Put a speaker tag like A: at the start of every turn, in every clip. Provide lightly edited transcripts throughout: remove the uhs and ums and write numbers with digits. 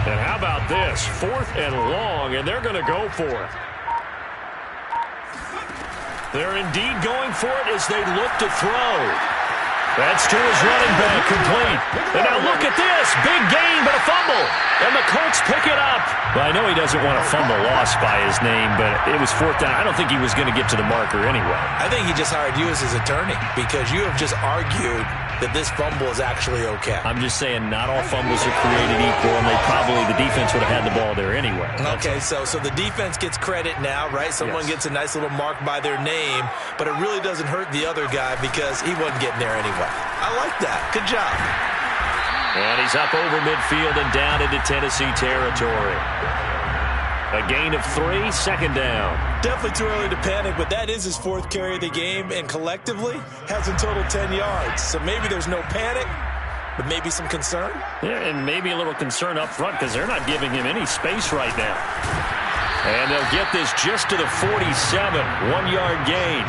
A: And how about this? 4th and long, and they're going to go for it. They're indeed going for it as they look to throw. That's to his running back, complete. And now look at this. Big gain, but a fumble. And the Colts pick it up. Well, I know he doesn't want a fumble lost by his name, but it was 4th down. I don't think he was going to get to the marker anyway.
B: I think he just hired you as his attorney because you have just argued that this fumble is actually okay.
A: I'm just saying not all fumbles are created equal, and the defense would have had the ball there anyway.
B: Okay, so the defense gets credit now, right? Someone gets a nice little mark by their name, but it really doesn't hurt the other guy because he wasn't getting there anyway. I like that. Good job.
A: And he's up over midfield and down into Tennessee territory. A gain of 3, 2nd down.
B: Definitely too early to panic, but that is his 4th carry of the game, and collectively has in total 10 yards. So maybe there's no panic, but maybe some concern.
A: Yeah, and maybe a little concern up front because they're not giving him any space right now. And they'll get this just to the 47, 1-yard gain.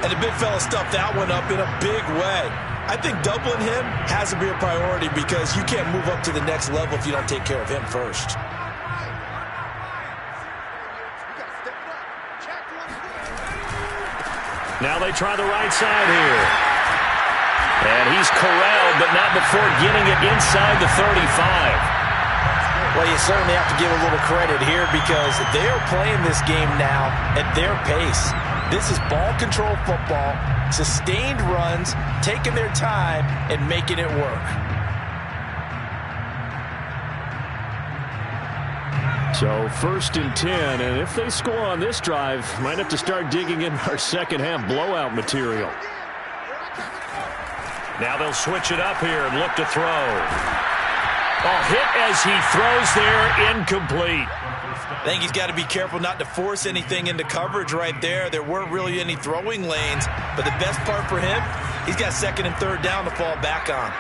B: And the big fella stuffed that one up in a big way. I think doubling him has to be a priority because you can't move up to the next level if you don't take care of him first.
A: Now they try the right side here. And he's corralled, but not before getting it inside the 35.
B: Well, you certainly have to give a little credit here because they're playing this game now at their pace. This is ball control football, sustained runs, taking their time, and making it work.
A: So 1st and 10, and if they score on this drive, might have to start digging in our second half blowout material. Now they'll switch it up here and look to throw. Hit as he throws there, incomplete.
B: I think he's got to be careful not to force anything into coverage right there. There weren't really any throwing lanes, but the best part for him, he's got 2nd and 3rd down to fall back on.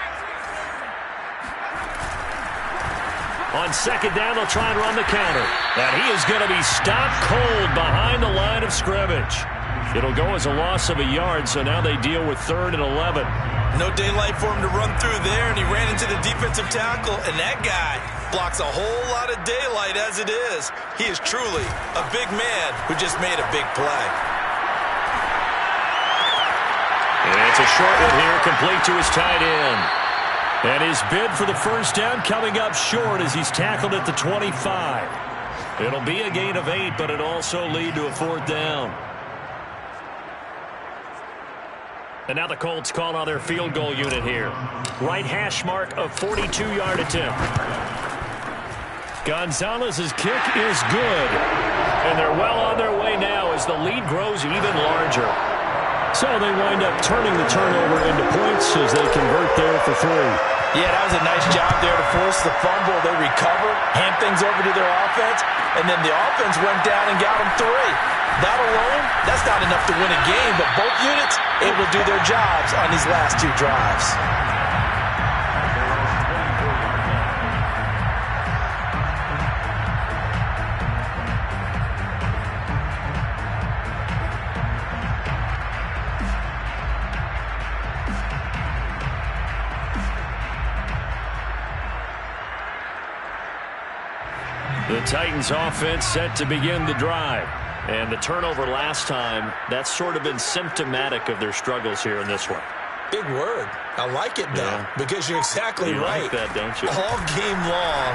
A: On 2nd down, they'll try and run the counter. And he is going to be stopped cold behind the line of scrimmage. It'll go as a loss of a yard, so now they deal with 3rd and 11.
B: No daylight for him to run through there, and he ran into the defensive tackle, and that guy blocks a whole lot of daylight as it is. He is truly a big man who just made a big play.
A: And it's a short one here, complete to his tight end. And his bid for the 1st down coming up short as he's tackled at the 25. It'll be a gain of 8, but it'll also lead to a 4th down. And now the Colts call on their field goal unit here. Right hash mark of 42-yard attempt. Gonzalez's kick is good. And they're well on their way now as the lead grows even larger. So they wind up turning the turnover into points as they convert there for 3.
B: Yeah, that was a nice job there to force the fumble. They recover, hand things over to their offense, and then the offense went down and got them 3. That alone, that's not enough to win a game, but both units able to do their jobs on these last 2 drives.
A: The Titans offense set to begin the drive. And the turnover last time, that's sort of been symptomatic of their struggles here in this one.
B: Big word. I like it, though, because you're exactly right.
A: You like that, don't you?
B: All game long,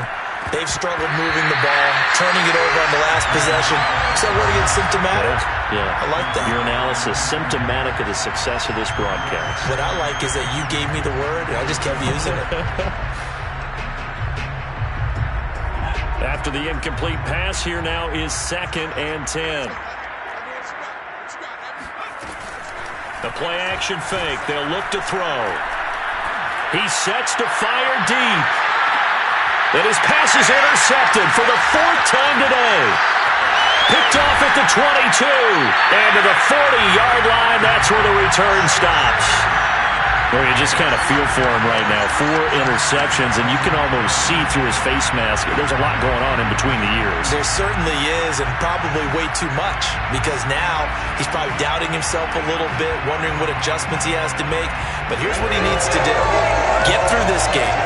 B: they've struggled moving the ball, turning it over on the last possession. So what again, symptomatic?
A: Yeah.
B: I like that.
A: Your analysis, symptomatic of the success of this broadcast.
B: What I like is that you gave me the word, and I just kept using it.
A: After the incomplete pass, here now is 2nd and 10. The play-action fake. They'll look to throw. He sets to fire deep. And his pass is intercepted for the 4th time today. Picked off at the 22. And to the 40-yard line, that's where the return stops. Well, you just kind of feel for him right now. 4 interceptions, and you can almost see through his face mask. There's a lot going on in between the years.
B: There certainly is, and probably way too much, because now he's probably doubting himself a little bit, wondering what adjustments he has to make. But here's what he needs to do. Get through this game.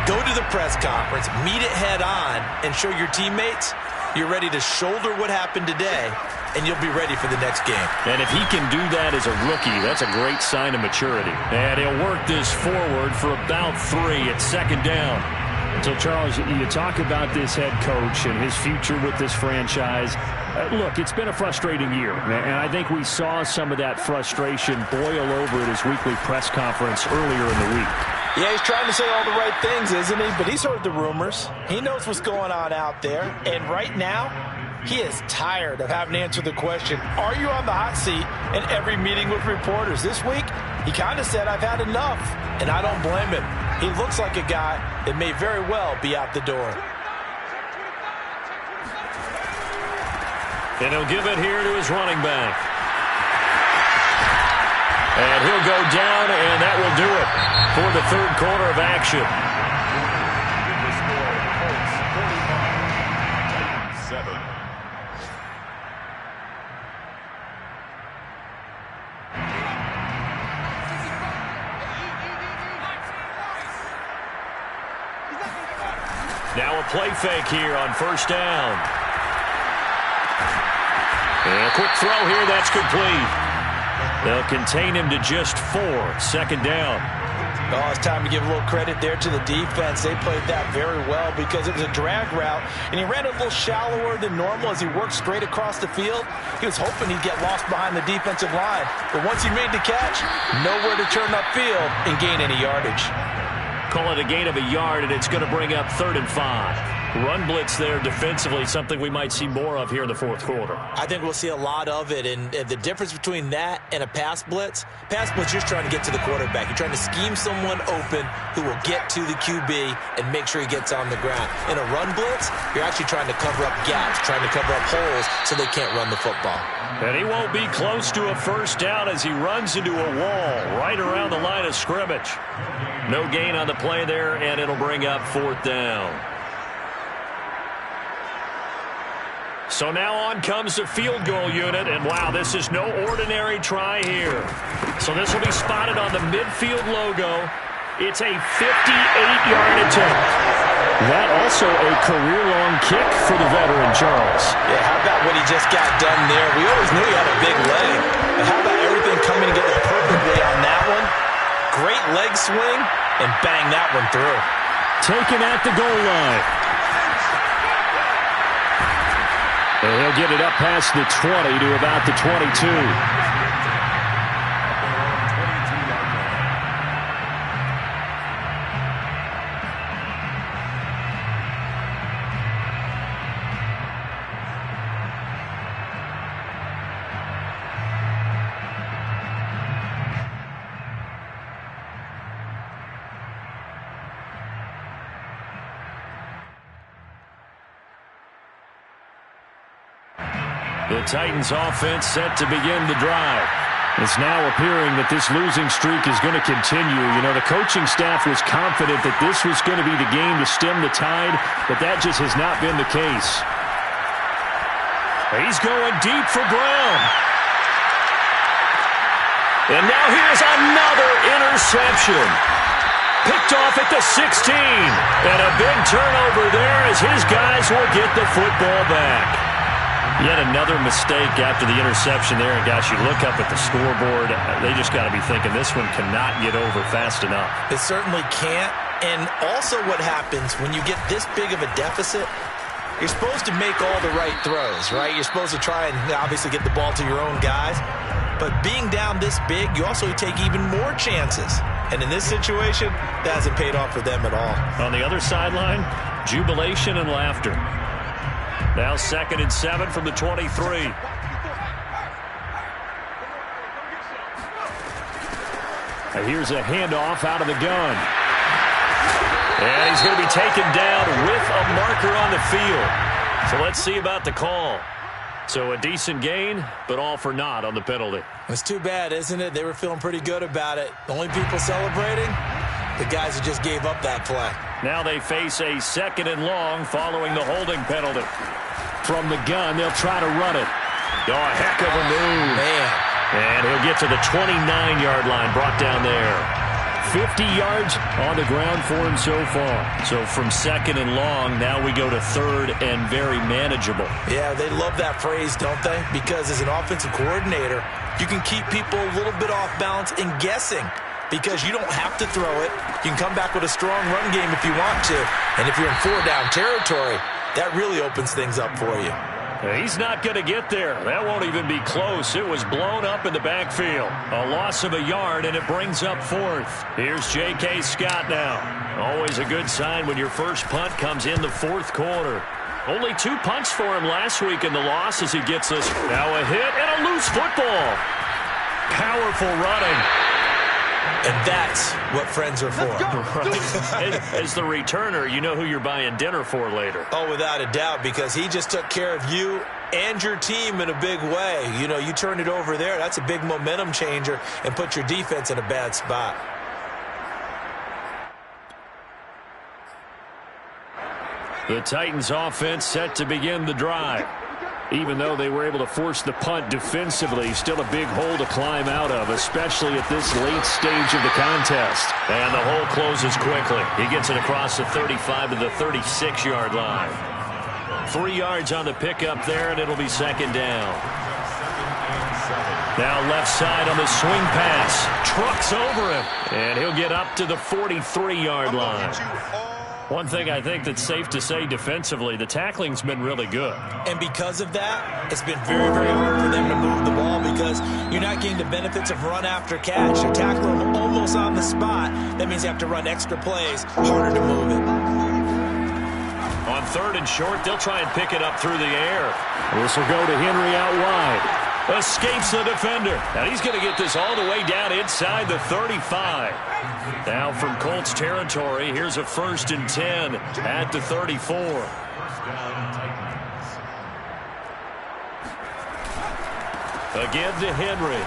B: Go to the press conference, meet it head on, and show your teammates you're ready to shoulder what happened today, and you'll be ready for the next game.
A: And if he can do that as a rookie, that's a great sign of maturity. And he'll work this forward for about 3 at second down.
C: So, Charles, you talk about this head coach and his future with this franchise. Look, it's been a frustrating year, and I think we saw some of that frustration boil over at his weekly press conference earlier in the week.
B: Yeah, he's trying to say all the right things, isn't he? But he's heard the rumors. He knows what's going on out there. And right now, he is tired of having to answer the question, are you on the hot seat in every meeting with reporters? This week, he kind of said, I've had enough. And I don't blame him. He looks like a guy that may very well be out the door.
A: And he'll give it here to his running back. And he'll go down, and that will do it for the third quarter of action. Now a play fake here on first down. And a quick throw here, that's complete. They'll contain him to just 4, second down.
B: Oh, it's time to give a little credit there to the defense. They played that very well because it was a drag route, and he ran a little shallower than normal as he worked straight across the field. He was hoping he'd get lost behind the defensive line, but once he made the catch, nowhere to turn upfield and gain any yardage.
A: Call it a gain of a yard, and it's going to bring up 3rd and 5. Run blitz there defensively, something we might see more of here in the fourth quarter.
B: I think we'll see a lot of it, and the difference between that and a pass blitz, you're just trying to get to the quarterback. You're trying to scheme someone open who will get to the QB and make sure he gets on the ground. In a run blitz, you're actually trying to cover up gaps, trying to cover up holes so they can't run the football.
A: And he won't be close to a first down as he runs into a wall right around the line of scrimmage. No gain on the play there, and it'll bring up 4th down. So now on comes the field goal unit, and wow, this is no ordinary try here. So this will be spotted on the midfield logo. It's a 58-yard attempt. That also a career-long kick for the veteran, Charles.
B: Yeah, how about what he just got done there? We always knew he had a big leg, but how about everything coming together perfectly on that one? Great leg swing, and bang that one through.
C: Taken at the goal line. And he'll get it up past the 20 to about the 22.
A: The Titans offense set to begin the drive.
C: It's now appearing that this losing streak is going to continue. You know, the coaching staff was confident that this was going to be the game to stem the tide, but that just has not been the case.
A: He's going deep for Brown. And now here's another interception. Picked off at the 16. And a big turnover there as his guys will get the football back. Yet another mistake after the interception there. And, gosh, you look up at the scoreboard. They just got to be thinking this one cannot get over fast enough.
B: It certainly can't. And also what happens when you get this big of a deficit, you're supposed to make all the right throws, right? You're supposed to try and obviously get the ball to your own guys. But being down this big, you also take even more chances. And in this situation, that hasn't paid off for them at all.
A: On the other sideline, jubilation and laughter. Now 2nd and 7 from the 23.
C: Here's a handoff out of the gun.
A: And he's going to be taken down with a marker on the field. So let's see about the call. So a decent gain, but all for naught on the penalty.
B: It's too bad, isn't it? They were feeling pretty good about it. The only people celebrating, the guys who just gave up that play.
A: Now they face a 2nd and long following the holding penalty.
C: From the gun, they'll try to run it.
A: Oh, a heck of a move.
B: Man.
A: And he'll get to the 29-yard line, brought down there.
C: 50 yards on the ground for him so far.
A: So from second and long, now we go to third and very manageable.
B: Yeah, they love that phrase, don't they? Because as an offensive coordinator, you can keep people a little bit off balance and guessing because you don't have to throw it. You can come back with a strong run game if you want to. And if you're in four-down territory, that really opens things up for you.
A: He's not going to get there. That won't even be close. It was blown up in the backfield. A loss of a yard, and it brings up fourth. Here's J.K. Scott now. Always a good sign when your first punt comes in the fourth quarter. Only 2 punts for him last week in the loss as he gets us. Now a hit and a loose football. Powerful running.
B: And that's what friends are for.
A: As the returner, you know who you're buying dinner for later.
B: Oh, without a doubt, because he just took care of you and your team in a big way. You know, you turn it over there, that's a big momentum changer and put your defense in a bad spot.
C: The Titans offense set to begin the drive. Even though they were able to force the punt defensively, still a big hole to climb out of, especially at this late stage of the contest.
A: And the hole closes quickly. He gets it across the 35 to the 36-yard line. 3 yards on the pickup there, and it'll be second down. Now left side on the swing pass. Trucks over him, and he'll get up to the 43-yard line. One thing I think that's safe to say defensively, the tackling's been really good.
B: And because of that, it's been very, very hard for them to move the ball because you're not getting the benefits of run after catch. You're tackling them almost on the spot. That means you have to run extra plays, harder to move it.
A: On third and short, they'll try and pick it up through the air.
C: This will go to Henry out wide.
A: Escapes the defender. And he's going to get this all the way down inside the 35. Now from Colts territory, here's a 1st and 10 at the 34. Again to Henry.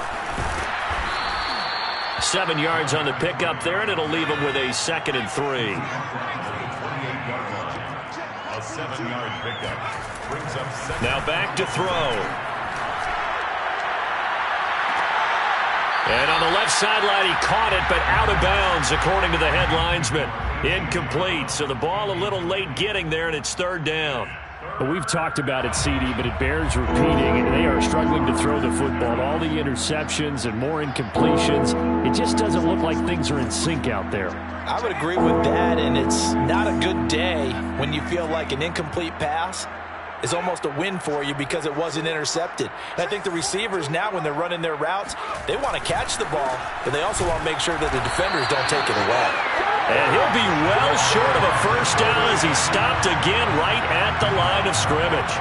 A: 7 yards on the pickup there, and it'll leave him with a 2nd and 3.
D: A 7-yard pickup brings up second.
A: Now back to throw. And on the left sideline, he caught it, but out of bounds, according to the head linesman. Incomplete, so the ball a little late getting there, and it's 3rd down.
C: Well, we've talked about it, CD, but it bears repeating. They are struggling to throw the football. All the interceptions and more incompletions. It just doesn't look like things are in sync out there.
B: I would agree with that, and it's not a good day when you feel like an incomplete pass is almost a win for you because it wasn't intercepted. And I think the receivers now, when they're running their routes, they want to catch the ball, but they also want to make sure that the defenders don't take it away.
A: And he'll be well short of a 1st down as he stopped again right at the line of scrimmage.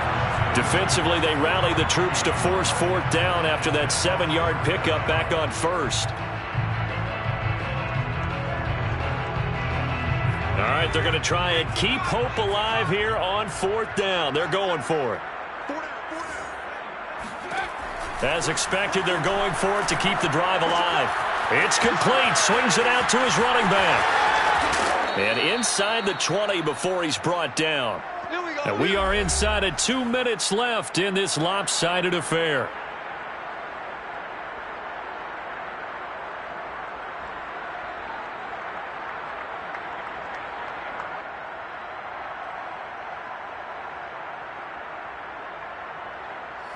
A: Defensively, they rally the troops to force 4th down after that 7-yard pickup back on 1st. All right, they're going to try and keep hope alive here on 4th down. They're going for it. As expected, they're going for it to keep the drive alive. It's complete. Swings it out to his running back. And inside the 20 before he's brought down. And we are inside of 2 minutes left in this lopsided affair.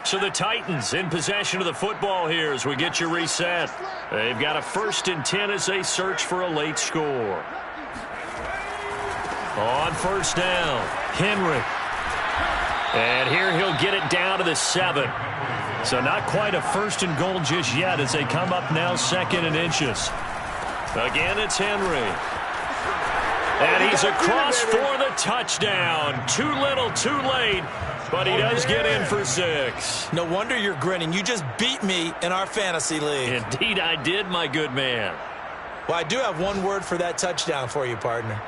A: So the Titans in possession of the football here as we get you reset. They've got a 1st and 10 as they search for a late score. On 1st down, Henry. And here he'll get it down to the 7. So not quite a 1st and goal just yet as they come up now 2nd and inches. Again, it's Henry. And he's across for the touchdown. Too little, too late. But he does get in for 6.
B: No wonder you're grinning. You just beat me in our fantasy league.
A: Indeed I did, my good man.
B: Well, I do have one word for that touchdown for you, partner.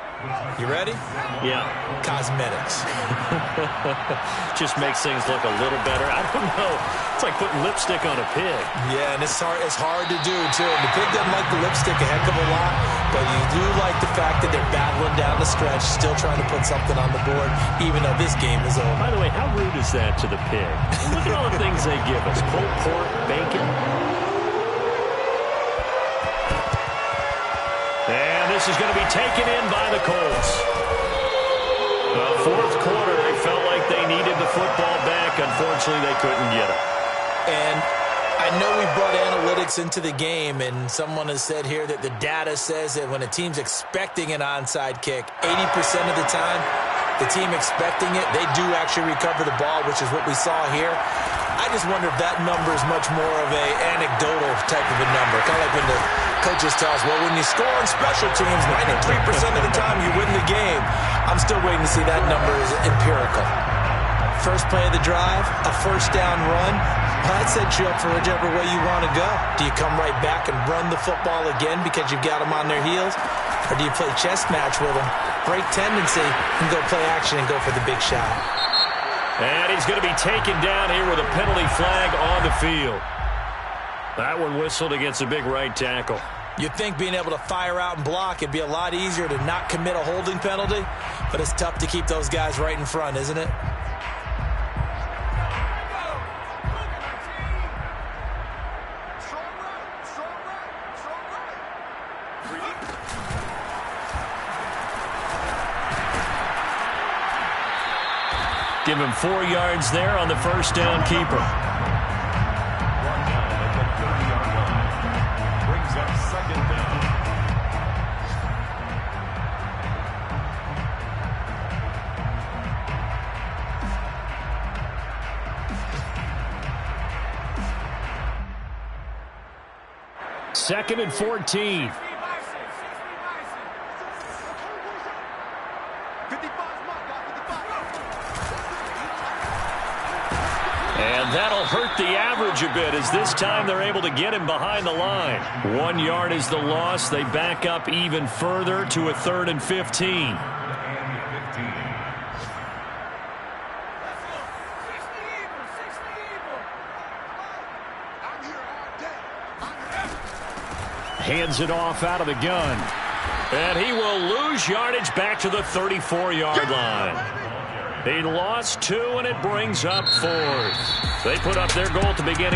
B: You ready?
A: Yeah.
B: Cosmetics.
A: Just makes things look a little better. I don't know. It's like putting lipstick on a pig.
B: Yeah, and it's hard to do, too. And the pig doesn't like the lipstick a heck of a lot, but you do like the fact that they're battling down the stretch, still trying to put something on the board, even though this game is over.
A: By the way, how rude is that to the pig? Look at all the things they give us. Pulled pork, bacon. this is going to be taken in by the Colts. Fourth quarter, they felt like they needed the football back. Unfortunately, they couldn't get it.
B: And I know we brought analytics into the game, and someone has said here that the data says that when a team's expecting an onside kick, 80% of the time, the team expecting it, they do actually recover the ball, which is what we saw here. I just wonder if that number is much more of a anecdotal type of a number. Kind of like when the coaches tell us, well, when you score on special teams, 93% of the time you win the game. I'm still waiting to see that number is empirical. First play of the drive, a first down run. Well, that sets you up for whichever way you want to go. Do you come right back and run the football again because you've got them on their heels? Or do you play chess match with them, break tendency, and go play action and go for the big shot?
A: And he's going to be taken down here with a penalty flag on the field. That one whistled against a big right tackle.
B: You'd think being able to fire out and block, it'd be a lot easier to not commit a holding penalty, but it's tough to keep those guys right in front, isn't it?
A: Give him 4 yards there on the first down keeper.
D: 1 down at the 30-yard line. Brings up second down.
C: Second and 14.
A: And that'll hurt the average a bit as this time they're able to get him behind the line. 1 yard is the loss. They back up even further to a 3rd and 15.
C: Hands it off out of the gun.
A: And he will lose yardage back to the 34-yard line. He lost 2, and it brings up 4th. They put up their goal at the beginning.